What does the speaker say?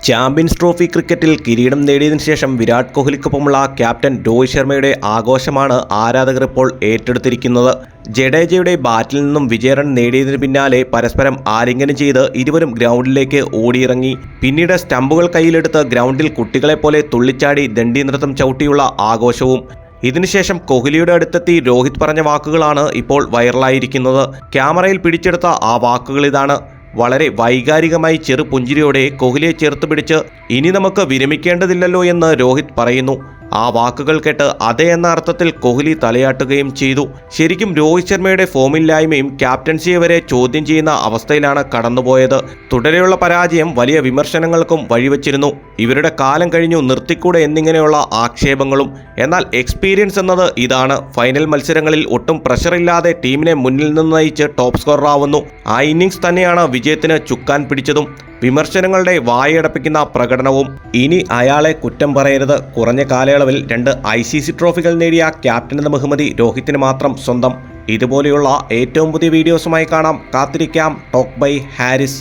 Champions trophy ക്രിക്കറ്റിൽ കിരീടം നേടിയതിനു ശേഷം വിരാട് കോഹ്ലിക്കൊപ്പമുള്ള ക്യാപ്റ്റൻ രോഹിത് ശർമ്മയുടെ ആഘോഷമാണ് ആരാധകർ ഇപ്പോൾ ഏറ്റെടുത്തിരിക്കുന്നത്. ജഡേജയുടെ ബാറ്റിൽ നിന്നും വിജയറൺ നേടിയതിനു പിന്നാലെ പരസ്പരം ആലിംഗനം ചെയ്ത് ഇരുവരും ഗ്രൗണ്ടിലേക്ക് ഓടിയിറങ്ങി. പിന്നീട് സ്റ്റമ്പുകൾ കയ്യിലെടുത്ത് ഗ്രൗണ്ടിൽ കുട്ടികളെപ്പോലെ തുള്ളിച്ചാടി ദണ്ഡി നൃത്തം ചവിട്ടിയുള്ള ആഘോഷവും. ഇതിനുശേഷം കോഹ്ലിയുടെ അടുത്തെത്തി രോഹിത് പറഞ്ഞ വാക്കുകളാണ് ഇപ്പോൾ വൈറലായിരിക്കുന്നത്. ക്യാമറയിൽ പിടിച്ചെടുത്ത ആ വാക്കുകളിതാണ്. വളരെ വൈകാരികമായി ചെറുപുഞ്ചിരിയോടെ കോഹ്ലിയെ ചേർത്ത് പിടിച്ച് ഇനി നമുക്ക് വിരമിക്കേണ്ടതില്ലല്ലോ എന്ന് രോഹിത് പറയുന്നു. ആ വാക്കുകൾ കേട്ട് അതെ എന്ന അർത്ഥത്തിൽ കോഹ്ലി തലയാട്ടുകയും ചെയ്തു. ശരിക്കും രോഹിത് ശർമ്മയുടെ ഫോമില്ലായ്മയും ക്യാപ്റ്റൻസിയെ വരെ ചോദ്യം ചെയ്യുന്ന അവസ്ഥയിലാണ് കടന്നുപോയത്. തുടരെയുള്ള പരാജയം വലിയ വിമർശനങ്ങൾക്കും വഴിവെച്ചിരുന്നു. ഇവരുടെ കാലം കഴിഞ്ഞു, നിർത്തിക്കൂടെ എന്നിങ്ങനെയുള്ള ആക്ഷേപങ്ങളും. എന്നാൽ എക്സ്പീരിയൻസ് എന്നത് ഇതാണ്. ഫൈനൽ മത്സരങ്ങളിൽ ഒട്ടും പ്രഷറില്ലാതെ ടീമിനെ മുന്നിൽ നിന്ന് നയിച്ച് ടോപ്പ് സ്കോററാവുന്നു. ആ ഇന്നിംഗ്സ് തന്നെയാണ് വിജയത്തിന് ചുക്കാൻ പിടിച്ചതും. വിമർശനങ്ങളുടെ വായടപ്പിക്കുന്ന പ്രകടനവും. ഇനി അയാളെ കുറ്റം പറയരുത്. കുറഞ്ഞ കാലയളവിൽ 2 ICC ട്രോഫികൾ നേടിയ ക്യാപ്റ്റൻ എന്ന ബഹുമതി രോഹിത്തിന് മാത്രം സ്വന്തം. ഇതുപോലെയുള്ള ഏറ്റവും പുതിയ വീഡിയോസുമായി കാണാം. കാത്തിരിക്കാം. Talk bye Haris.